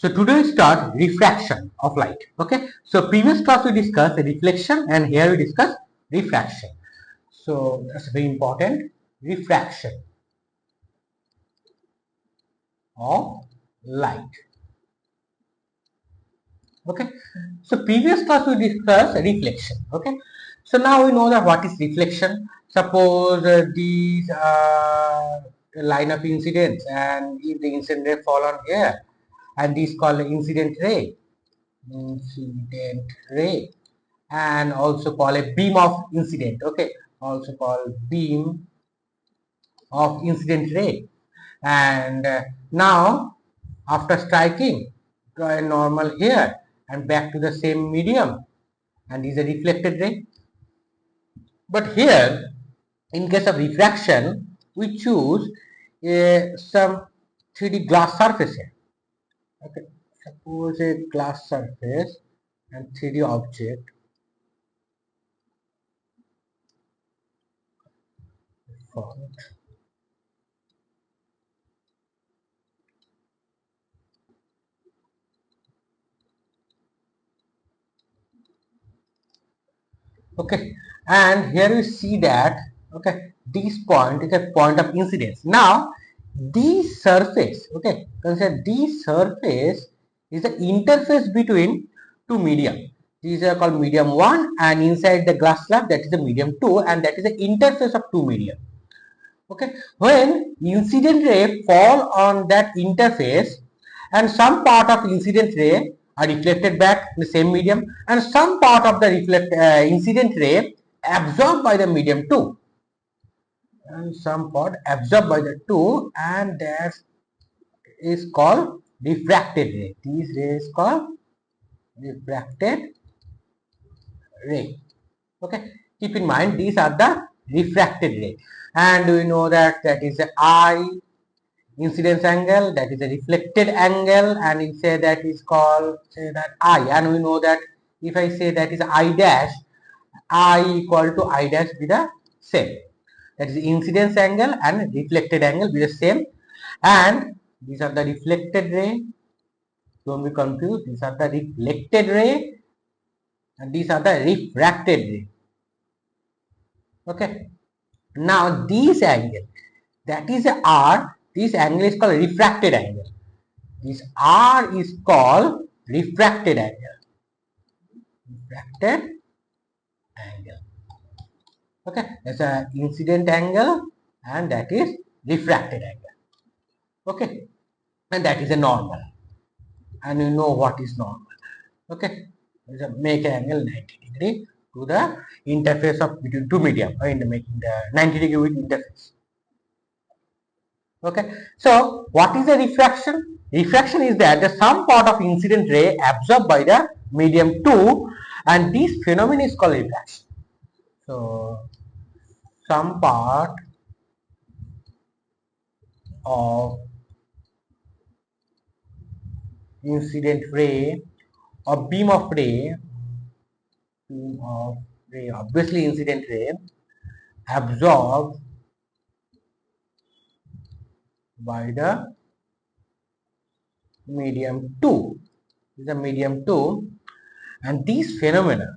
So today we start refraction of light. Okay. So previous class we discussed reflection and here we discuss refraction. So that's very important. Refraction of light. Okay. So previous class we discussed reflection. Okay. So now we know that what is reflection. Suppose these are line of incidents, and if the incident ray fall on here, and this called incident ray. Incident ray, and also call a beam of incident. Okay, also called beam of incident ray. And now after striking, draw a normal here and back to the same medium, and is a reflected ray. But here in case of refraction we choose some 3D glass surface here. Okay, suppose a glass surface and 3D object. Okay, and here you see that okay, this point is a point of incidence. Now this surface, okay, consider this surface is the interface between two medium. These are called medium 1, and inside the glass slab that is the medium 2, and that is the interface of two medium. Okay, when incident ray fall on that interface, and some part of incident ray are reflected back in the same medium, and some part of the incident ray absorbed by the medium 2, and some part absorbed by the 2, and that is called refracted ray. This ray is called refracted ray. Okay, keep in mind these are the refracted ray, and we know that that is the I incidence angle, that is a reflected angle, and we say that is called, say that I, and we know that if I say that is I dash, I equal to I dash be the same. That is incidence angle and reflected angle be the same, and these are the reflected ray. Don't be confused. These are the reflected ray, and these are the refracted ray. Okay. Now this angle, that is a R. This angle is called refracted angle. This R is called refracted angle. Refracted angle. Okay, that's a incident angle, and that is refracted angle. Okay, and that is a normal, and you know what is normal. Okay, make an angle 90 degree to the interface of between two medium, or in the making the 90 degree with interface. Okay, so what is the refraction? Refraction is that the some part of incident ray absorbed by the medium 2, and this phenomenon is called refraction. So some part of incident ray or beam of ray, obviously incident ray absorbed by the medium 2. This is the medium 2, and this phenomena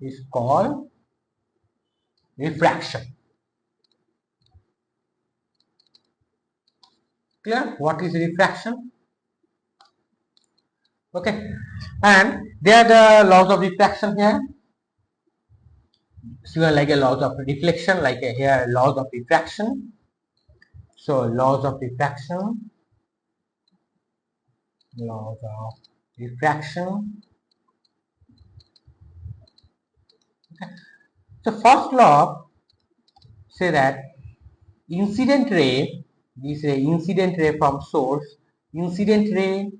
is called refraction. Clear? What is refraction? Okay, and there are the laws of refraction here. Similar like a laws of reflection, like a here laws of refraction. So laws of refraction, laws of refraction. Okay. So first law say that incident ray, this ray, incident ray from source, incident ray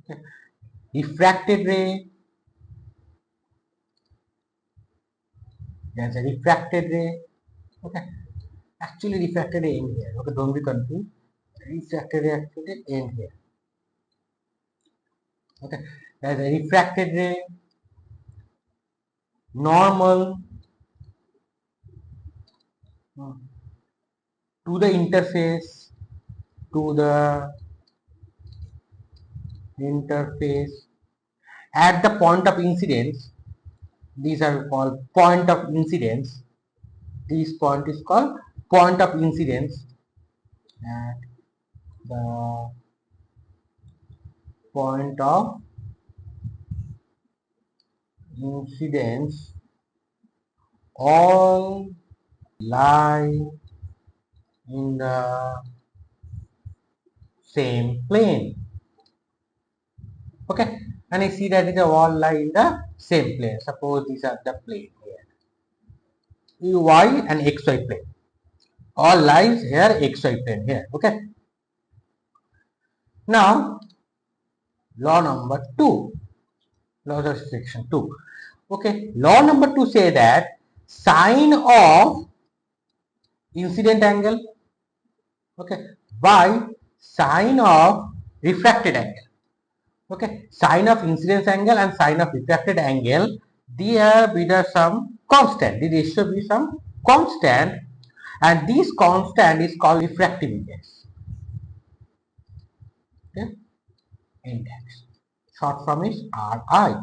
okay, refracted ray, there's a refracted ray. Okay, actually refracted ray in here. Okay, don't be confused. Refracted ray actually in here. Okay, there's a refracted ray, normal, to the interface, to the interface at the point of incidence. These are called point of incidence. This point is called point of incidence at the point of incidence. All lie in the same plane. Okay, and I see that the all lie in the same plane. Suppose these are the plane here, y and xy plane. All lies here xy plane here. Okay. Now law number 2, law of restriction 2. Okay, law number 2 say that sine of incident angle, okay, by sine of refracted angle. Okay, sine of incidence angle and sine of refracted angle, there be the some constant. The ratio be some constant, and this constant is called refractive index. Okay, index. Short form is Ri.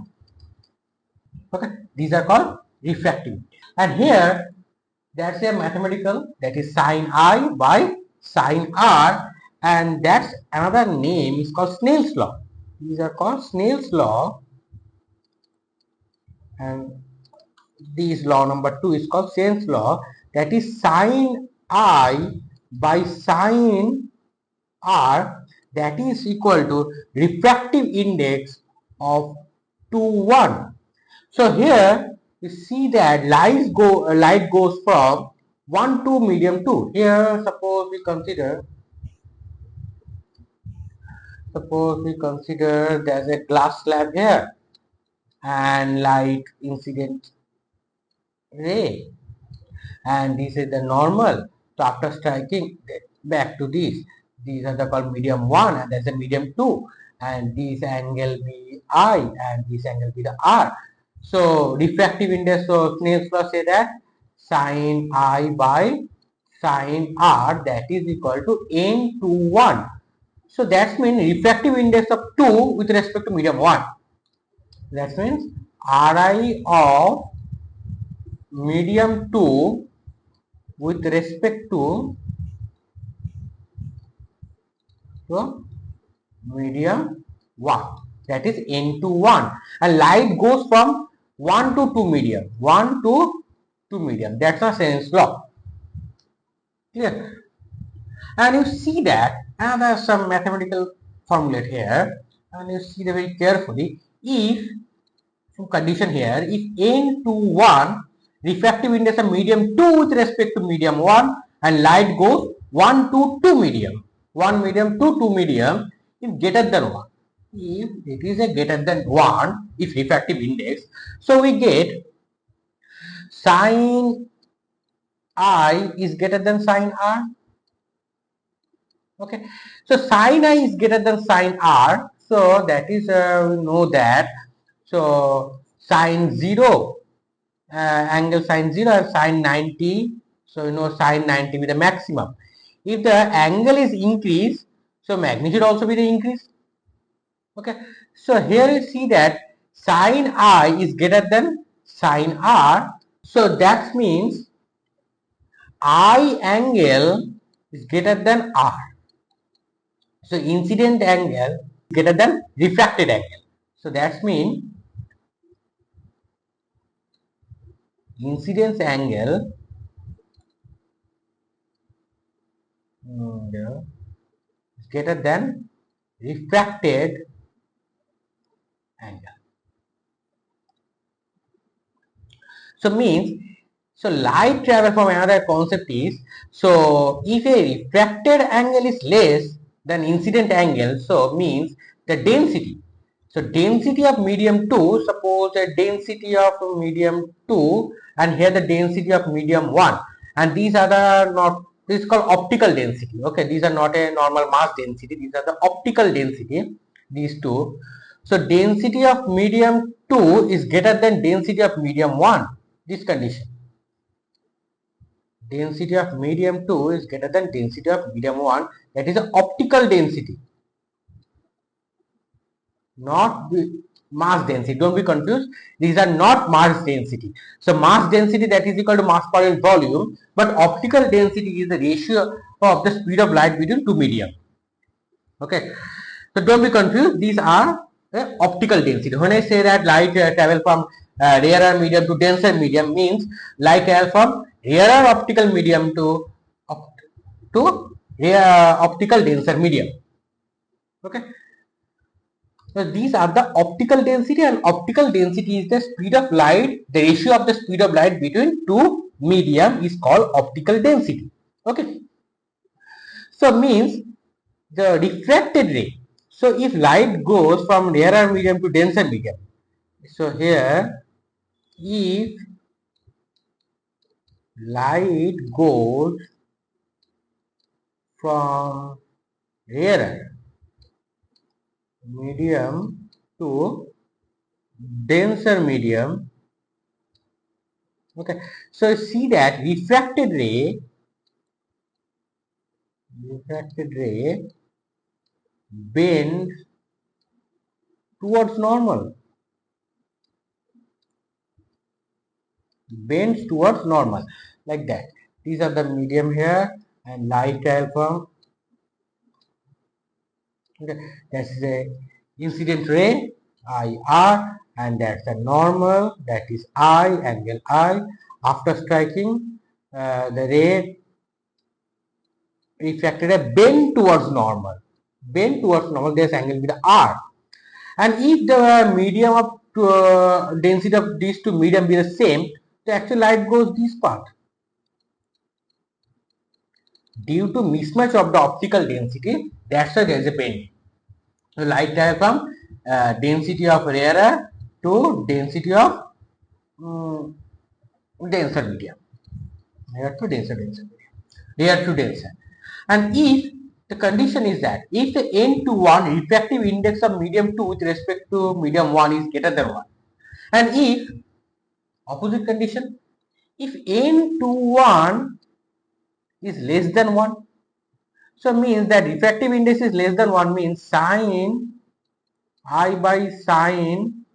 Okay, these are called refractive index. And here that's a mathematical, that is sine I by sine R, and that's another name is called Snell's law. These are called Snell's law, and this law number 2 is called Snell's law, that is sine I by sine R, that is equal to refractive index of 2, 1. So here you see that light goes from 1 to medium 2. Here suppose we consider there's a glass slab here and light incident ray, and this is the normal. So after striking back to this, these are the called medium 1 and there's a medium 2, and this angle be I and this angle be the R. So refractive index, so Snell's law say that sine I by sine R, that is equal to n to 1. So that means refractive index of 2 with respect to medium 1. That means Ri of medium 2 with respect to medium 1, that is n to 1, and light goes from 1 to 2 medium, 1 to 2 medium. That's a Snell's law. Clear? And you see that another some mathematical formula here, and you see that very carefully. If some condition here, if n to 1, refractive index of medium 2 with respect to medium 1, and light goes 1 to 2 medium, 1 medium to 2 medium, if greater than 1, if it is a greater than 1, if refractive index, so we get sine I is greater than sine R. Okay, so sine I is greater than sine R, so that is we know that, so sine 0, angle sine 0 and sine 90, so you know sine 90 be the maximum. If the angle is increased, so magnitude also be the increase. Okay, so here you see that sine I is greater than sine R, so that means I angle is greater than R. So incident angle is greater than refracted angle. So that means incidence angle is greater than refracted angle. So means, so light travel from another concept is, so if a refracted angle is less than incident angle, so means the density. So density of medium 2, suppose a density of medium 2 and here the density of medium 1, and these are the not, this is called optical density. Okay, these are not a normal mass density, these are the optical density, these two. So density of medium 2 is greater than density of medium 1, this condition. density of medium 2 is greater than density of medium 1, that is the optical density, not mass density. Don't be confused, these are not mass density. So mass density, that is equal to mass per unit volume, but optical density is the ratio of the speed of light between two medium. Okay, so don't be confused, these are the optical density. When I say that light travel from rarer medium to denser medium, means light travel from rarer optical medium to optical denser medium. Okay, so these are the optical density, and optical density is the speed of light, the ratio of the speed of light between two medium is called optical density. Okay, so means the refracted ray. So if light goes from rarer medium to denser medium, so here if light goes from rarer medium to denser medium, okay, so see that refracted ray bend towards normal, bends towards normal, like that. These are the medium here, and light travel from, okay, that's the incident ray IR, and that's a normal, that is I, angle I. After striking the ray, refracted ray bend towards normal, there's angle with the R. And if the medium of density of these two medium be the same, the actual light goes this path. Due to mismatch of the optical density, that's why there is a bending. So light travel from density of rarer to density of denser medium, rare to denser, rare to denser. And if the condition is that if the n to 1 refractive index of medium 2 with respect to medium 1 is greater than 1, and if opposite condition, if n to 1 is less than 1, so means that refractive index is less than 1, means sine I by sine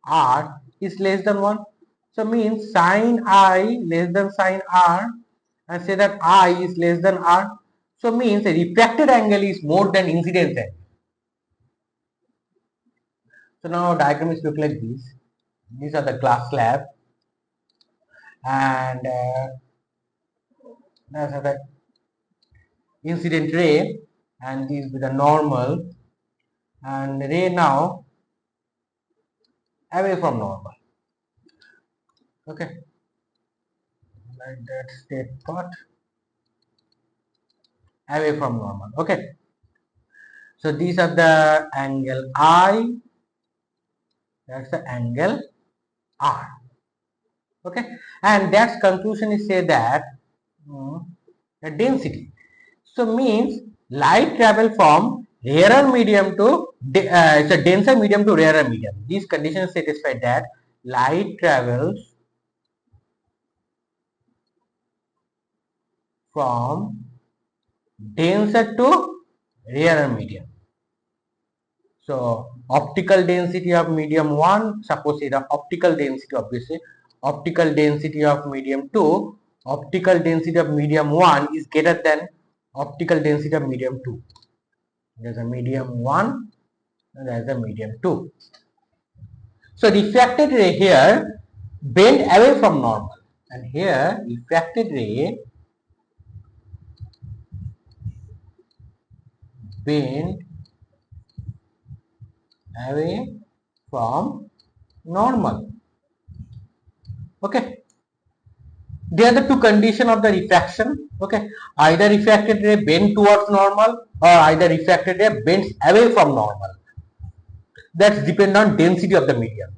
R is less than 1. So means sine I less than sine R, and say that I is less than R. So means the refracted angle is more than incident angle. So now diagram is look like this. These are the glass slab, and that's the incident ray, and these with the normal, and ray now away from normal. Okay, like that state part, away from normal. Okay, so these are the angle I, that's the angle R. Okay, and that's conclusion is say that the density. So means light travel from rarer medium to it's a denser medium to rarer medium. These conditions satisfy that light travels from denser to rarer medium. So optical density of medium 1, suppose the optical density, obviously optical density of medium 2, optical density of medium 1 is greater than optical density of medium 2. There's a medium 1 and there's a medium 2. So refracted ray here bend away from normal, and here refracted ray bend away from normal. Okay, they are the two conditions of the refraction. Okay, either refracted ray bend towards normal, or either refracted ray bends away from normal. That's depend on density of the medium.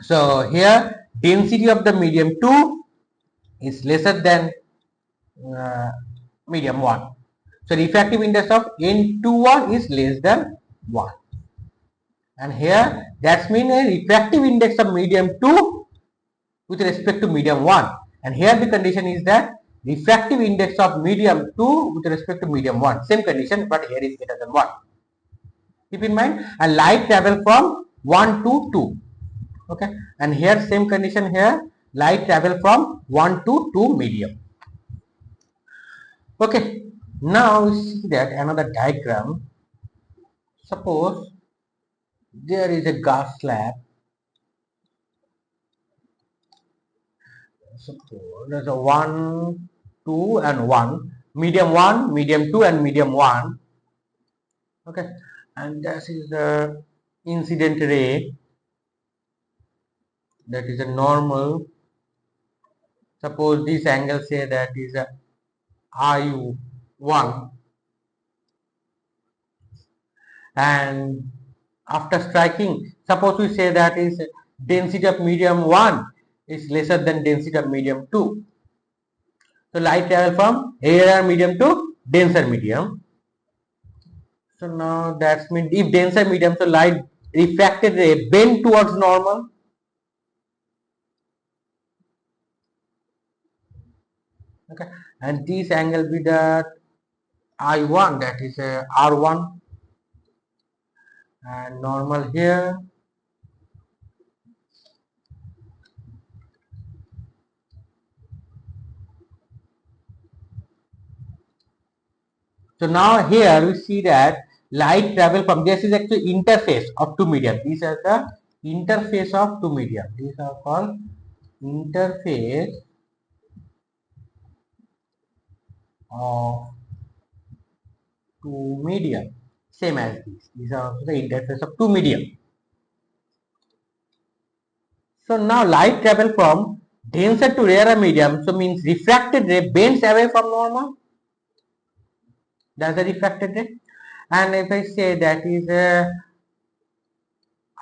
So here density of the medium 2 is lesser than medium 1. So refractive index of n to 1 is less than 1. And here that's mean a refractive index of medium 2 with respect to medium 1. And here the condition is that refractive index of medium 2 with respect to medium 1. Same condition, but here is greater than 1. Keep in mind, and light travel from 1 to 2. Okay, and here same condition here, light travel from 1 to 2 medium. Okay, now we see that another diagram. Suppose there is a glass slab. Suppose there's a 1, 2 and 1, medium 1, medium 2 and medium 1. Okay, and this is the incident ray, that is a normal. Suppose this angle, say that is a I1, and after striking, suppose we say that is density of medium 1 is lesser than density of medium 2. So light travel from rarer medium to denser medium. So now that means if denser medium, so light refracted ray bend towards normal. Okay, and this angle be that I1, that is a R1, and normal here. So now here we see that light travel from, this is actually interface of two medium. These are the interface of two medium. These are called interface of two medium. Same as these. These are also the interface of two medium. So now light travel from denser to rarer medium. So means refracted ray bends away from normal. That's the refracted ray. And if I say that is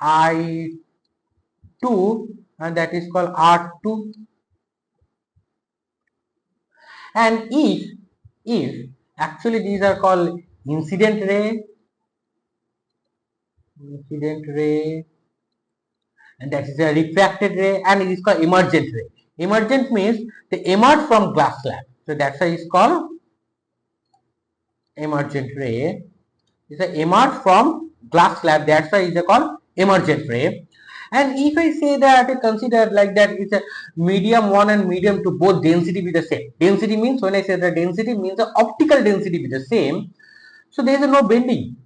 I2, and that is called R2. And if actually these are called incident ray, and that is a refracted ray, and it is called emergent ray. Emergent means they emerge from glass slab. So that's why it's called emergent ray. It's a emerge from glass slab. That's why it's called emergent ray. And if I say that, consider like that, it's a medium 1 and medium 2, both density be the same. Density means, when I say the density means the optical density be the same. So there is a no bending.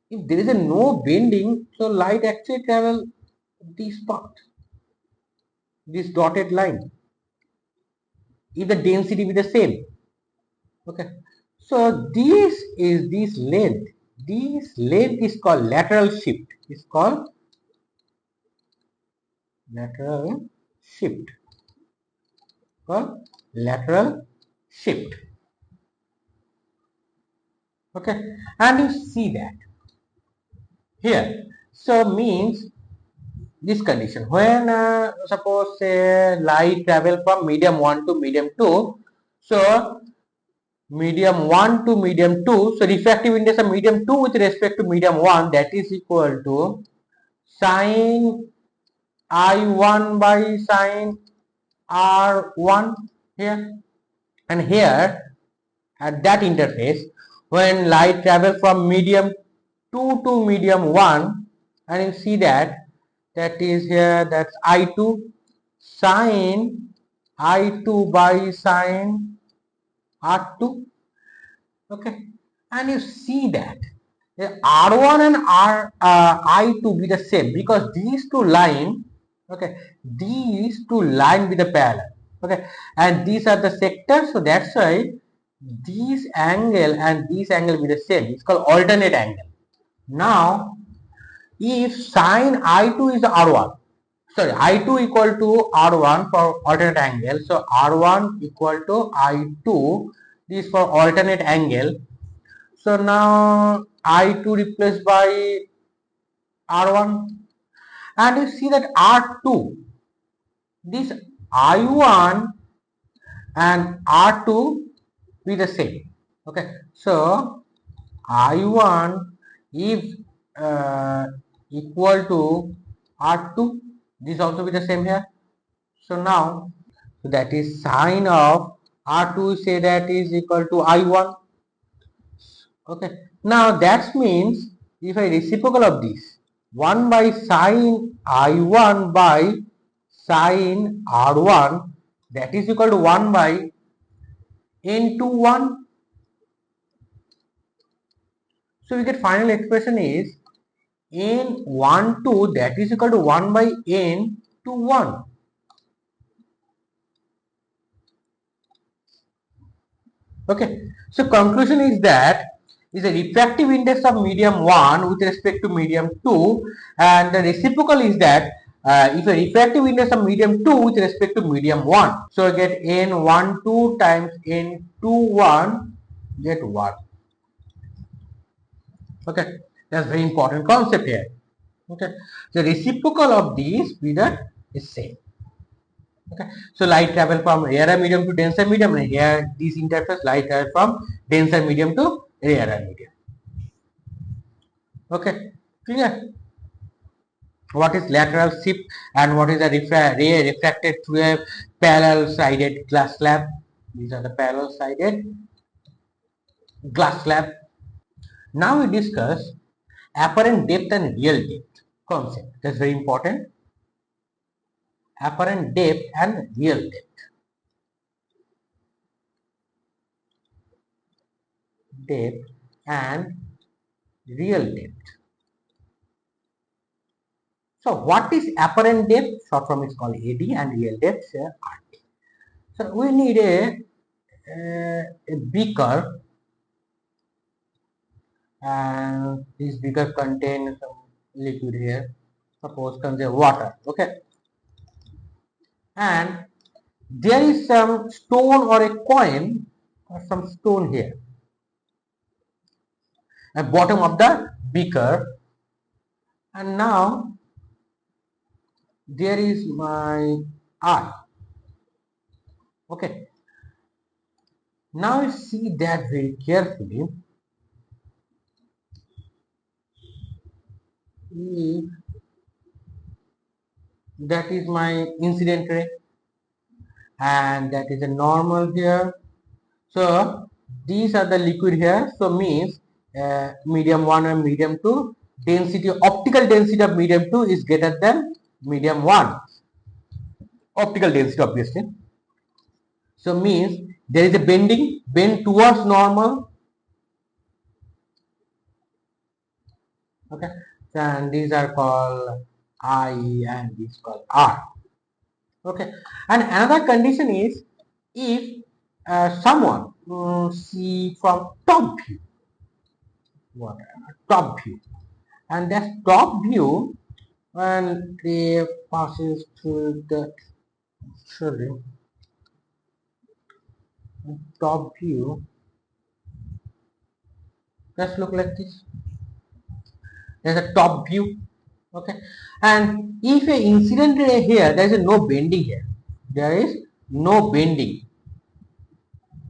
If there is a no bending, so light actually travel this part, this dotted line, if the density be the same. Okay. So this is this length. This length is called lateral shift. It's called lateral shift. Called lateral shift. Okay, and you see that here. So means this condition, when suppose light travel from medium 1 to medium 2, so medium 1 to medium 2, so refractive index of medium 2 with respect to medium 1, that is equal to sine I1 by sine R1 here. And here at that interface, when light travel from medium 2 to medium 1, and you see that is here, that's I2 sine I2 by sine R2. Okay, and you see that R1 and I2 be the same, because these two line, okay, these two line be the parallel. Okay, and these are the sectors, so that's why this angle and this angle be the same. It's called alternate angle. Now if sine I2 is R1, sorry, I2 equal to R1 for alternate angle, so R1 equal to I2, this for alternate angle. So now I2 replaced by R1, and you see that R2, this I1 and R2 be the same. Okay, so I1 if equal to R2, this also be the same here. So now, so that is sine of R2 say that is equal to I1. Okay, now that means if I reciprocal of this 1 by sine I1 by sine R1, that is equal to 1 by n21. So we get final expression is n12, that is equal to 1 by n21. Okay, so conclusion is that is a refractive index of medium 1 with respect to medium 2, and the reciprocal is that if a refractive index of medium 2 with respect to medium 1, so I get n12 times n21 get 1. Okay, that's very important concept here. Okay, the reciprocal of these either is same. Okay, so light travel from rarer medium to denser medium, and here this interface light travel from denser medium to rarer medium. Okay, clear? What is lateral shift and what is a ray refracted through a parallel sided glass slab? These are the parallel sided glass slab. Now we discuss apparent depth and real depth concept. That's very important. Apparent depth and real depth. Depth and real depth. So what is apparent depth? Short form is called AD, and real depth is RT. So we need a beaker, and this beaker contains some liquid here. Suppose contain water. Okay, and there is some stone or a coin or some stone here at bottom of the beaker, and now there is my eye. Okay, now you see that very carefully. If that is my incident ray and that is a normal here, so these are the liquid here, so means medium 1 and medium 2 density, optical density of medium 2 is greater than medium 1, optical density obviously. So means there is a bend towards normal. Okay, and these are called I and these called R. Okay, and another condition is if someone see from top view, top view, and that top view when they passes through the sorry, top view, let's look like this. There's a top view. Okay, and if a incident ray here, there is no bending here, there is no bending.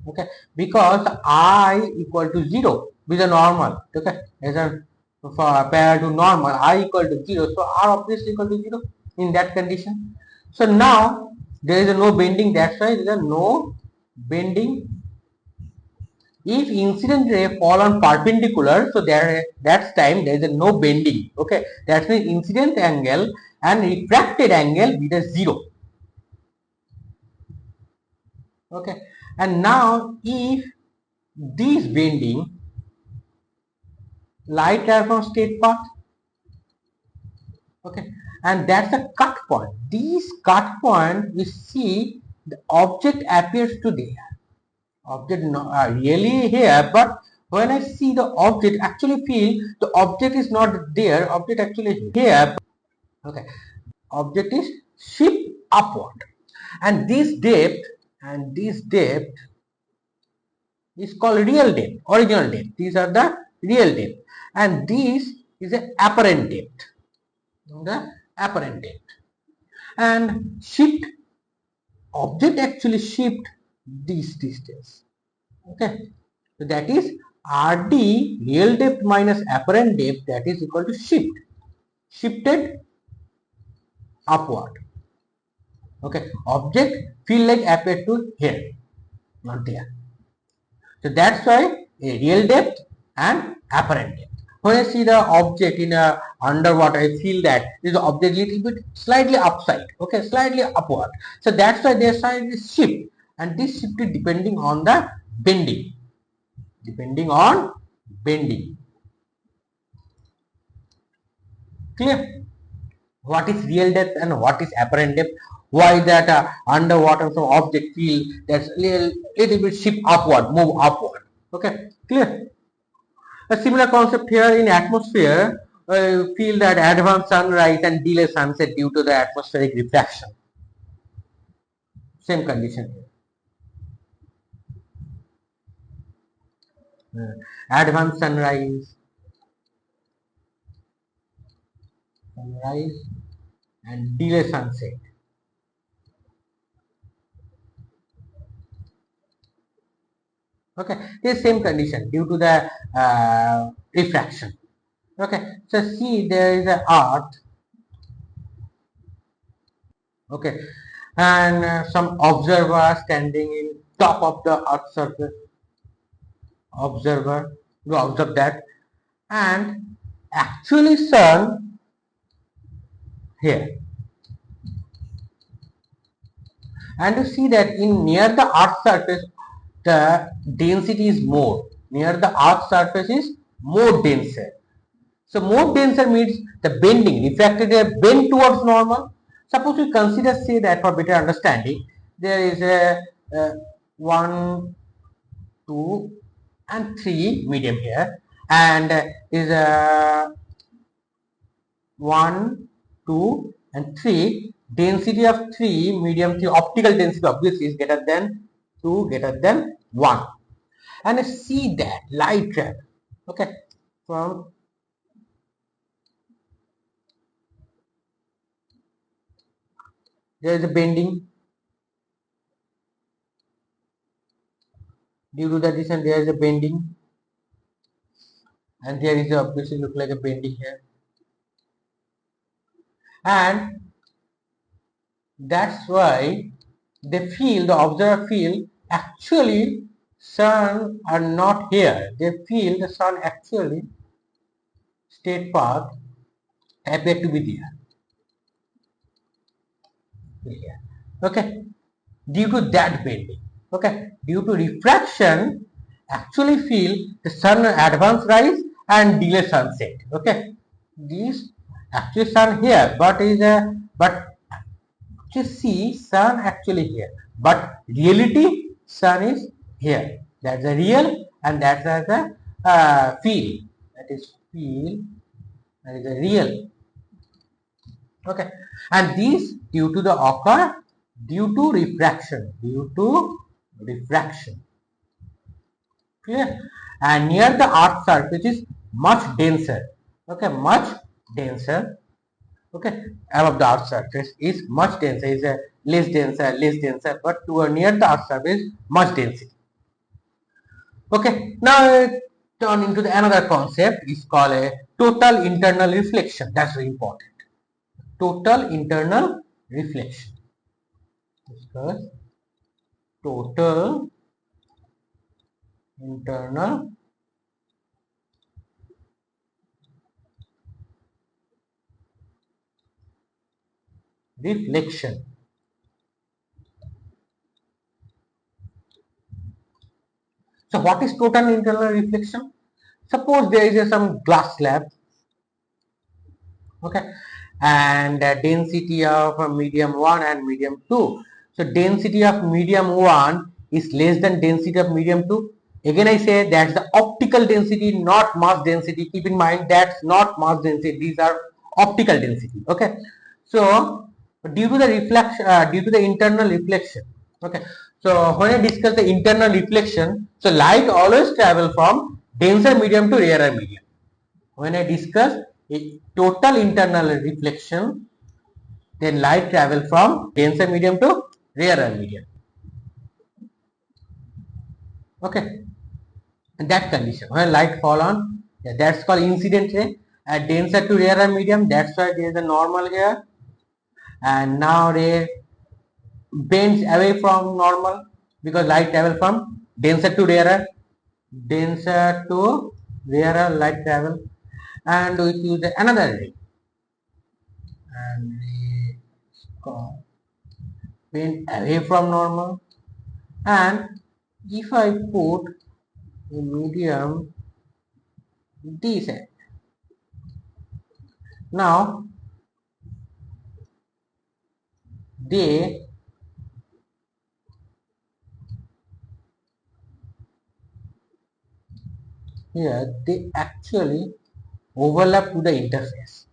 Okay, because I equal to 0 with a normal. Okay, as a parallel to normal, I equal to 0, so R obviously equal to 0 in that condition. So now there is no bending, that's why there is no bending. If incident ray fall on perpendicular, so that's time there is no bending. Okay, that means incident angle and refracted angle with a 0. Okay, and now if this bending, light travel from straight path. Okay, and that's a cut point. This cut point, we see the object appears to there. Object really here, but when I see the object, actually feel the object is not there. Object actually here. Okay, object is shift upward, and this depth is called real depth, original depth. These are the real depth, and this is an apparent depth. The apparent depth, and shift object actually shift this distance. Okay, so that is RD, real depth minus apparent depth, that is equal to shifted upward. Okay, object feel like appear to here. not there. So that's why a real depth and apparent depth. When I see the object in a underwater, I feel that this object little bit slightly upside, okay, slightly upward. So that's why their side is shift, and this shift is depending on the bending. Depending on bending. Clear? What is real depth and what is apparent depth? Why that underwater some object feel that's little bit shift upward, move upward. Okay, clear? A similar concept here in atmosphere. Feel that advanced sunrise and delayed sunset due to the atmospheric refraction. Same condition here. Advanced sunrise and delayed sunset. Okay, this same condition due to the refraction. Okay, so see there is a earth. Okay, and some observer standing in top of the earth surface. Observer, you observe that, and actually sun here, and you see that in near the earth surface the density is more. Near the earth surface is more denser. So more denser means the bending, refracted ray bend towards normal. Suppose we consider, say that for better understanding, there is a 1, 2 and 3 medium here, and is a 1, 2 and 3. Density of 3, medium 3, optical density obviously is greater than 2, greater than 1. And see that light travel, okay, from there is a bending due to the distance. There is a bending, and there is a, obviously look like a bending here, and that's why they feel, the observer feel actually sun are not here. They feel the sun actually straight path appear to be there. Here. Okay, due to that bending. Okay, due to refraction, actually feel the sun advance rise and delay sunset. Okay, these actually sun here, but is a but you see sun actually here, but reality sun is here. That's a real, and that's a feel. That is feel. That is a real. Okay, and these due to the occur due to refraction. Due to refraction. Clear? And near the earth surface is much denser. Okay, much denser. Okay, above the earth surface is much denser, is a less denser, but to near the earth surface much density. Okay, now turn into the another concept is called a total internal reflection. That's very important. Total internal reflection. Discuss total internal reflection. So what is total internal reflection? Suppose there is some glass slab, okay, and density of medium 1 and medium 2. So density of medium 1 is less than density of medium 2. Again I say that's the optical density, not mass density. Keep in mind that's not mass density, these are optical density. Okay, so due to the reflection, due to the internal reflection. Okay, so when I discuss the internal reflection, so light always travel from denser medium to rarer medium. When I discuss a total internal reflection, then light travel from denser medium to rarer medium. Okay, and that condition when light fall on, yeah, that's called incident ray. At denser to rarer medium, that's why there is a normal here, and now ray bends away from normal. because light travel from denser to rarer light travel, and we use another ray, and we bend away from normal. And if I put a medium this end, now they here they actually overlap to the interface.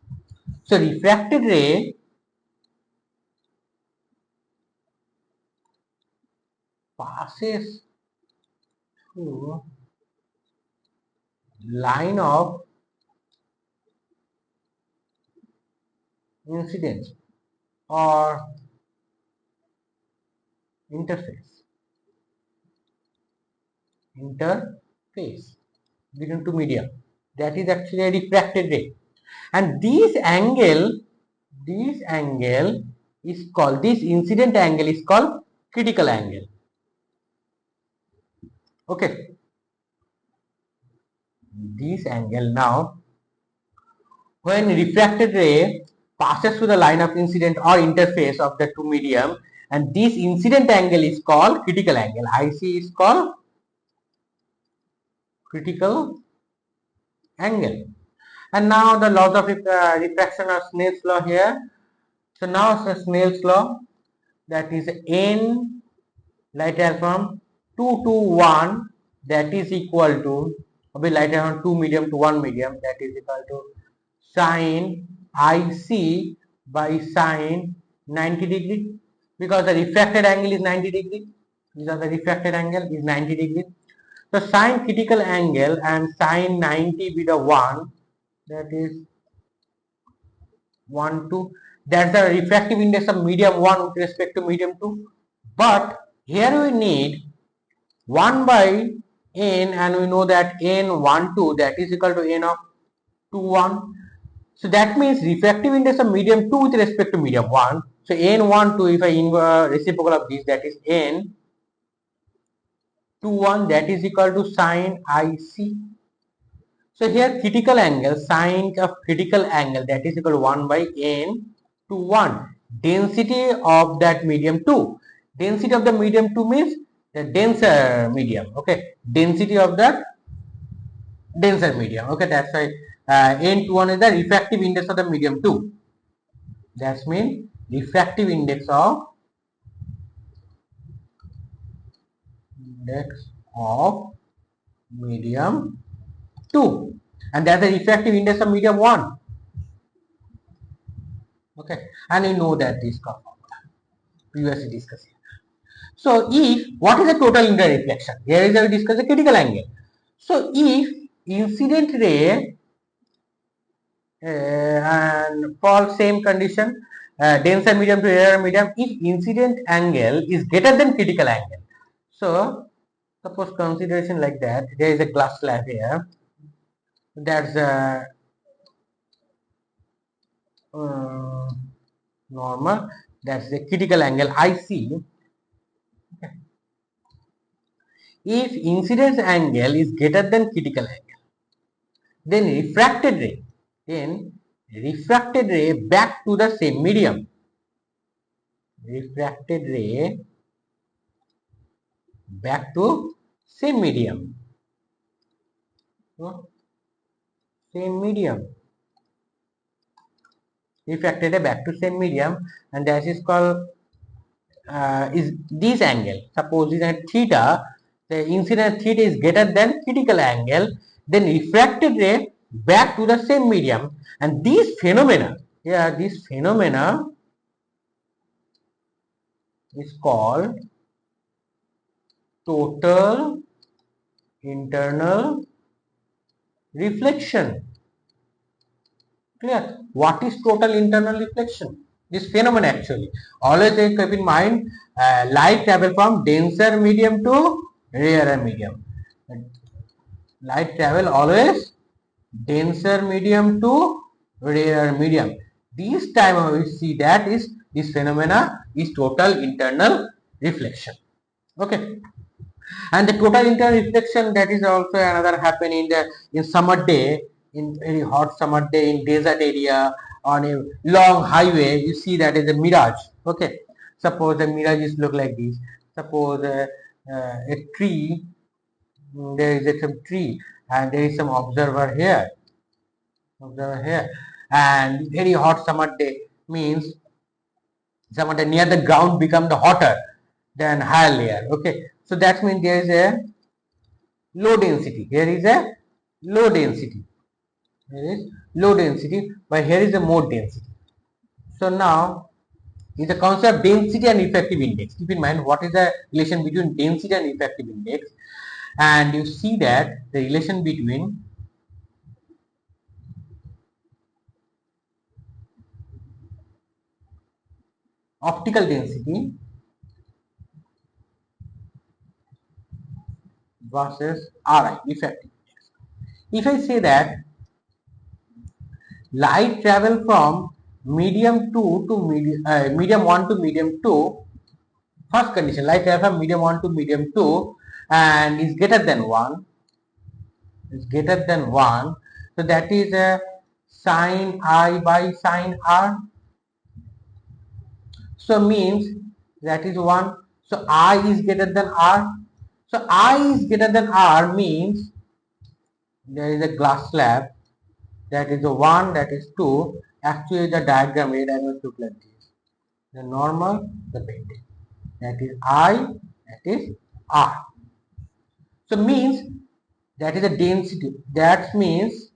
So refracted ray passes through line of incidence or interface between two media. That is actually a refracted ray, and this angle is called, this incident angle is called critical angle. Okay, this angle, now when refracted ray passes through the line of incident or interface of the two medium, and this incident angle is called critical angle. IC is called critical angle. And now the laws of refraction of Snell's law here. So now Snell's law, that is n light year from 2 to 1, that is equal to, light year from 2 medium to 1 medium, that is equal to sine IC by sine 90 degree, because the refracted angle is 90 degree. These are the refracted angle is 90 degree. So sine critical angle and sine 90 be the 1, that is 1 2. That's the refractive index of medium 1 with respect to medium 2. But here we need 1 by n, and we know that n 1 2, that is equal to n of 2 1. So that means refractive index of medium 2 with respect to medium 1. So n 1 2, if I inverse reciprocal of this, that is n 2 1, that is equal to sine IC. So here critical angle, sine of critical angle, that is equal to 1 by n to 1. Density of that medium 2. Density of the medium 2 means the denser medium. Okay, density of that denser medium. Okay, that's why n21 is the refractive index of the medium 2. That means refractive index of medium 2, and that's the refractive index of medium 1. Okay, and you know that this formula previously discussed. So if what is the total indirect reflection? Here is we discuss the critical angle. So if incident ray and for same condition, denser medium to rarer medium, if incident angle is greater than critical angle. So suppose consideration like that, there is a glass slab here, that's normal, that's the critical angle IC. Okay. If incidence angle is greater than critical angle, then refracted ray back to the same medium. Refracted ray back to same medium. Same medium. Refracted ray back to same medium, and that is called is this angle. Suppose this is theta, the incident theta is greater than critical angle, then refracted ray back to the same medium, and this phenomena, this phenomena is called total internal reflection. Clear? What is total internal reflection? This phenomenon actually. Always keep in mind, light travel from denser medium to rarer medium. Light travel always denser medium to rarer medium. This time we see that is this phenomena is total internal reflection. Okay, and the total internal reflection, that is also another happen in the in summer day, in very hot summer day in desert area on a long highway. You see that is a mirage. Okay, suppose the mirages look like this. Suppose a tree, there is some tree and there is some observer here, and very hot summer day means summer day near the ground become the hotter than higher layer. Okay, so that means there is a low density. Here is a low density. Here is low density, but here is a more density. So now is the concept of density and effective index. Keep in mind what is the relation between density and effective index, and you see that the relation between optical density versus RI, effective index. If I say that light travel from medium 2 to medium 1 to medium 2, first condition, light travel from medium 1 to medium 2 and is greater than 1, so that is a sin I by sin R. So means that is 1. So I is greater than R. So I is greater than R means there is a glass slab, that is a 1, that is 2. Actually the diagram look like this. The normal, the bending. That is I, that is R. So means that is a density. That means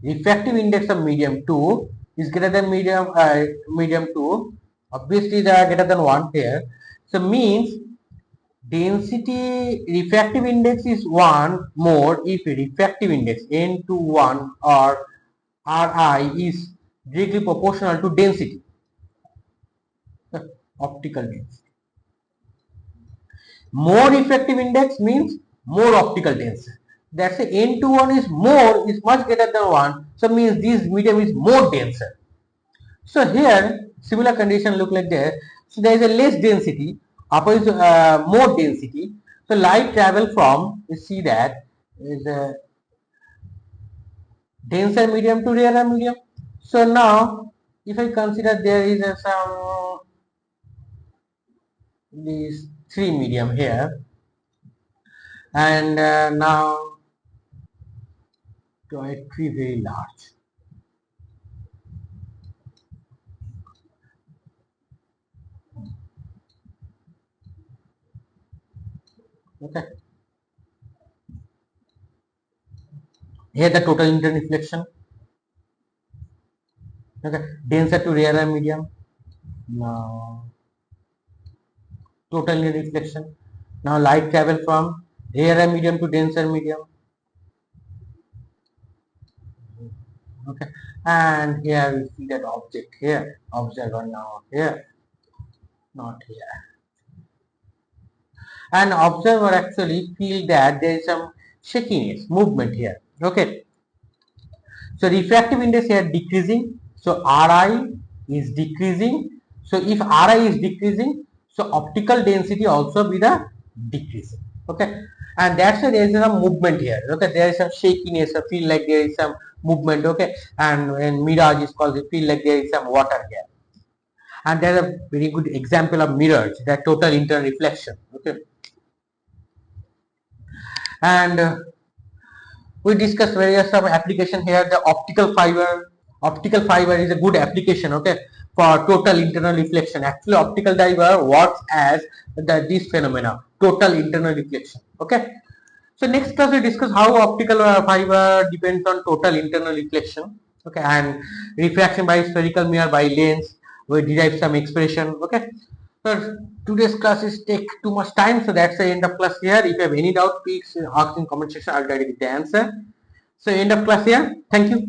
refractive index of medium 2 is greater than medium 2. Obviously they are greater than 1 here. So means density refractive index is 1 more if refractive index n to 1 or Ri is directly proportional to density, optical density. More refractive index means more optical density. That's a n to 1 is more, is much greater than 1. So means this medium is more denser. So here similar condition look like this. So there is a less density, opposite more density. So light travel from, you see that is a denser medium to rarer medium. So now if I consider there is some these three medium here, and now to a tree very large. Okay, here the total internal reflection. Okay, denser to rarer medium. Now total internal reflection. Now light travel from rarer medium to denser medium. Okay, and here we see that object here, observer now here, not here. And observer actually feel that there is some shakiness, movement here. Okay, so refractive index here decreasing, so Ri is decreasing. So if Ri is decreasing, so optical density also be the decreasing. Okay, and that's why there is some movement here. Okay, there is some shakiness, I feel like there is some movement. Okay, and when mirage is called, you feel like there is some water here. And there is a very good example of mirage, that total internal reflection. Okay, and we discussed various of application here. The optical fiber is a good application, okay, for total internal reflection. Actually optical fiber works as this phenomena, total internal reflection. Okay, so next class we discuss how optical fiber depends on total internal reflection. Okay, and refraction by spherical mirror by lens, we derive some expression. Okay, so today's class is take too much time, so that's the end of class here. If you have any doubt, please ask in comment section. I'll try to get the answer. So end of class here. Thank you.